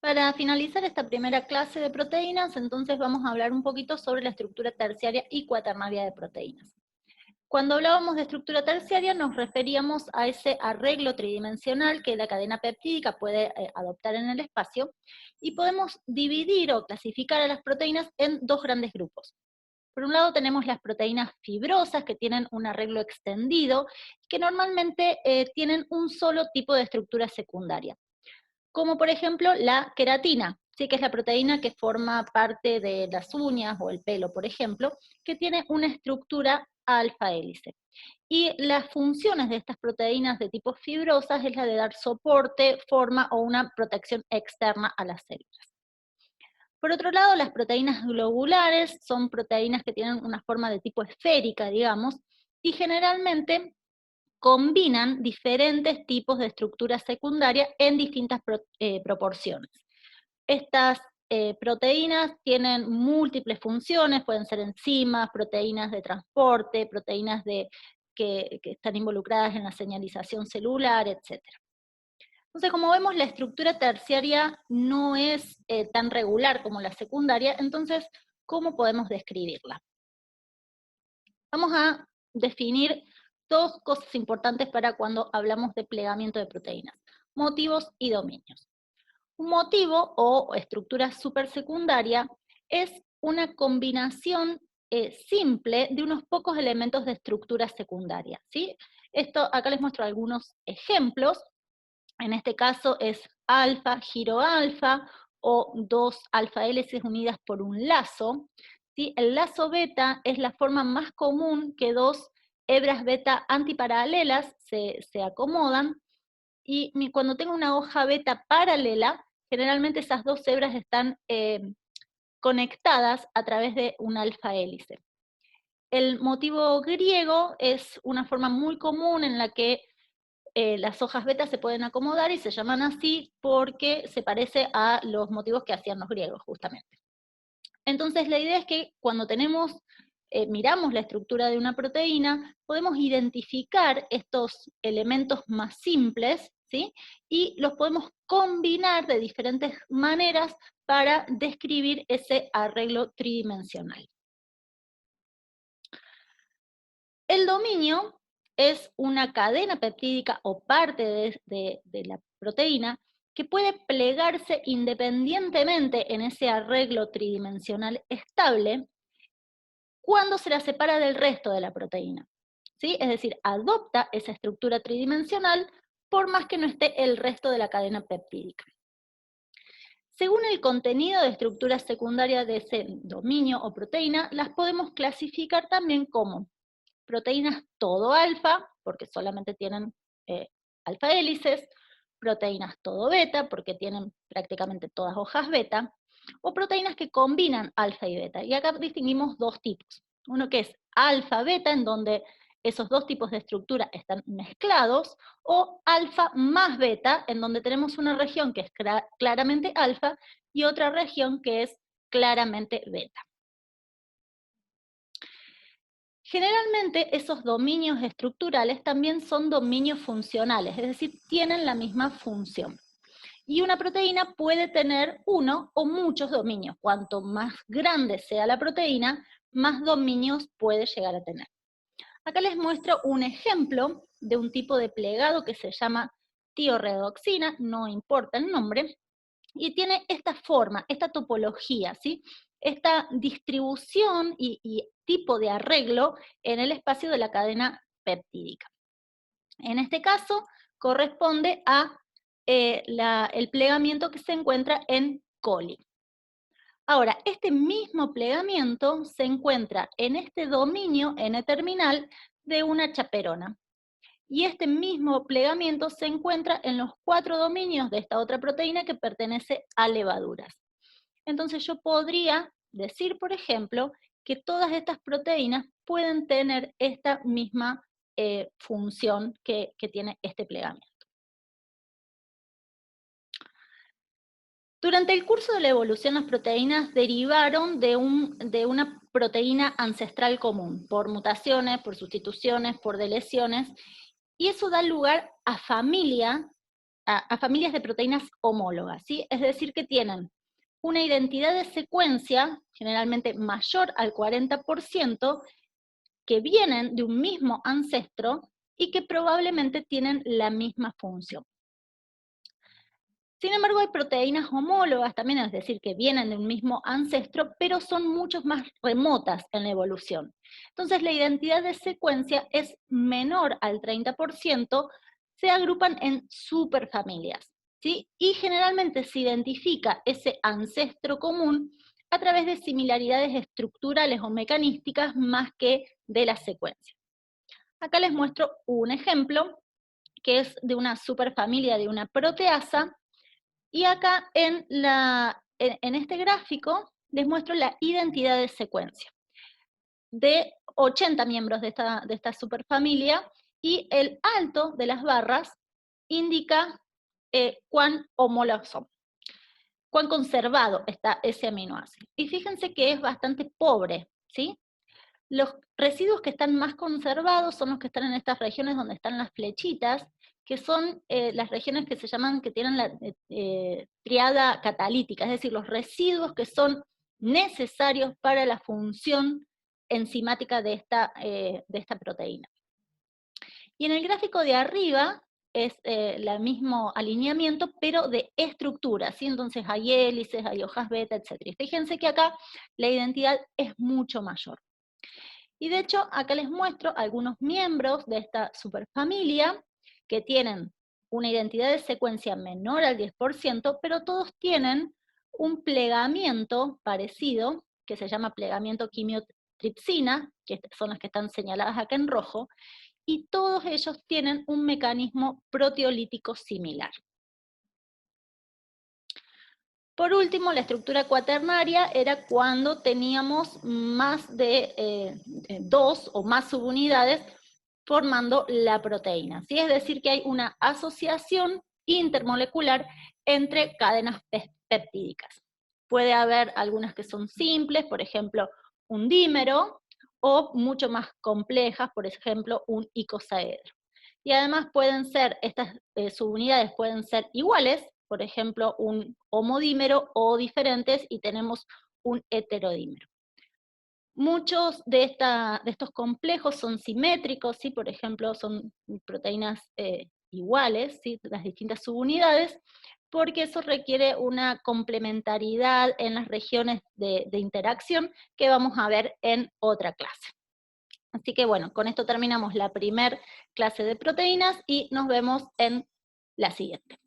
Para finalizar esta primera clase de proteínas, entonces vamos a hablar un poquito sobre la estructura terciaria y cuaternaria de proteínas. Cuando hablábamos de estructura terciaria nos referíamos a ese arreglo tridimensional que la cadena peptídica puede adoptar en el espacio, y podemos dividir o clasificar a las proteínas en dos grandes grupos. Por un lado tenemos las proteínas fibrosas, que tienen un arreglo extendido, que normalmente tienen un solo tipo de estructura secundaria, como por ejemplo la queratina, ¿sí? Que es la proteína que forma parte de las uñas o el pelo, por ejemplo, que tiene una estructura alfa hélice. Y las funciones de estas proteínas de tipo fibrosas es la de dar soporte, forma o una protección externa a las células. Por otro lado, las proteínas globulares son proteínas que tienen una forma de tipo esférica, digamos, y generalmente combinan diferentes tipos de estructura secundaria en distintas proporciones. Estas proteínas tienen múltiples funciones, pueden ser enzimas, proteínas de transporte, proteínas que están involucradas en la señalización celular, etc. Entonces, como vemos, la estructura terciaria no es tan regular como la secundaria. Entonces, ¿cómo podemos describirla? Vamos a definir dos cosas importantes para cuando hablamos de plegamiento de proteínas: motivos y dominios. Un motivo o estructura supersecundaria es una combinación simple de unos pocos elementos de estructura secundaria, ¿sí? Esto, acá les muestro algunos ejemplos. En este caso es alfa, giro alfa, o dos alfa hélices unidas por un lazo, ¿sí? El lazo beta es la forma más común que dos hebras beta antiparalelas se acomodan, y cuando tengo una hoja beta paralela, generalmente esas dos hebras están conectadas a través de un alfa hélice. El motivo griego es una forma muy común en la que las hojas beta se pueden acomodar, y se llaman así porque se parece a los motivos que hacían los griegos, justamente. Entonces la idea es que cuando miramos la estructura de una proteína, podemos identificar estos elementos más simples, ¿sí? Y los podemos combinar de diferentes maneras para describir ese arreglo tridimensional. El dominio es una cadena peptídica o parte de la proteína que puede plegarse independientemente en ese arreglo tridimensional estable cuando se la separa del resto de la proteína, ¿sí? Es decir, adopta esa estructura tridimensional por más que no esté el resto de la cadena peptídica. Según el contenido de estructura secundaria de ese dominio o proteína, las podemos clasificar también como proteínas todo alfa, porque solamente tienen alfa hélices; proteínas todo beta, porque tienen prácticamente todas hojas beta; o proteínas que combinan alfa y beta. Y acá distinguimos dos tipos. Uno que es alfa-beta, en donde esos dos tipos de estructura están mezclados, o alfa más beta, en donde tenemos una región que es claramente alfa y otra región que es claramente beta. Generalmente esos dominios estructurales también son dominios funcionales, es decir, tienen la misma función. Y una proteína puede tener uno o muchos dominios. Cuanto más grande sea la proteína, más dominios puede llegar a tener. Acá les muestro un ejemplo de un tipo de plegado que se llama tiorredoxina, no importa el nombre, y tiene esta forma, esta topología, ¿sí? Esta distribución y tipo de arreglo en el espacio de la cadena peptídica. En este caso, corresponde a el plegamiento que se encuentra en coli. Ahora, este mismo plegamiento se encuentra en este dominio N-terminal de una chaperona. Y este mismo plegamiento se encuentra en los 4 dominios de esta otra proteína que pertenece a levaduras. Entonces yo podría decir, por ejemplo, que todas estas proteínas pueden tener esta misma función que tiene este plegamiento. Durante el curso de la evolución, las proteínas derivaron de una proteína ancestral común, por mutaciones, por sustituciones, por deleciones, y eso da lugar a familia a familias de proteínas homólogas, ¿sí? Es decir, que tienen una identidad de secuencia, generalmente mayor al 40%, que vienen de un mismo ancestro y que probablemente tienen la misma función. Sin embargo, hay proteínas homólogas también, es decir, que vienen de un mismo ancestro, pero son mucho más remotas en la evolución. Entonces, la identidad de secuencia es menor al 30%, se agrupan en superfamilias, ¿sí? Y generalmente se identifica ese ancestro común a través de similaridades estructurales o mecanísticas más que de la secuencia. Acá les muestro un ejemplo, que es de una superfamilia de una proteasa, y acá en este gráfico les muestro la identidad de secuencia de 80 miembros de esta superfamilia, y el alto de las barras indica cuán homólogos son, cuán conservado está ese aminoácido. Y fíjense que es bastante pobre, ¿sí? Los residuos que están más conservados son los que están en estas regiones donde están las flechitas, que son las regiones que se llaman, que tienen la triada catalítica, es decir, los residuos que son necesarios para la función enzimática de esta proteína. Y en el gráfico de arriba es el mismo alineamiento, pero de estructura, ¿sí? Entonces hay hélices, hay hojas beta, etc. Y fíjense que acá la identidad es mucho mayor. Y de hecho, acá les muestro algunos miembros de esta superfamilia que tienen una identidad de secuencia menor al 10%, pero todos tienen un plegamiento parecido, que se llama plegamiento quimiotripsina, que son las que están señaladas acá en rojo, y todos ellos tienen un mecanismo proteolítico similar. Por último, la estructura cuaternaria era cuando teníamos más de 2 o más subunidades formando la proteína, ¿sí? Es decir, que hay una asociación intermolecular entre cadenas peptídicas. Puede haber algunas que son simples, por ejemplo, un dímero, o mucho más complejas, por ejemplo, un icosaedro. Y además pueden ser, estas subunidades pueden ser iguales, por ejemplo, un homodímero, o diferentes, y tenemos un heterodímero. Muchos de estos complejos son simétricos, ¿sí? Por ejemplo, son proteínas iguales, ¿sí? Las distintas subunidades, porque eso requiere una complementariedad en las regiones de interacción que vamos a ver en otra clase. Así que bueno, con esto terminamos la primera clase de proteínas y nos vemos en la siguiente.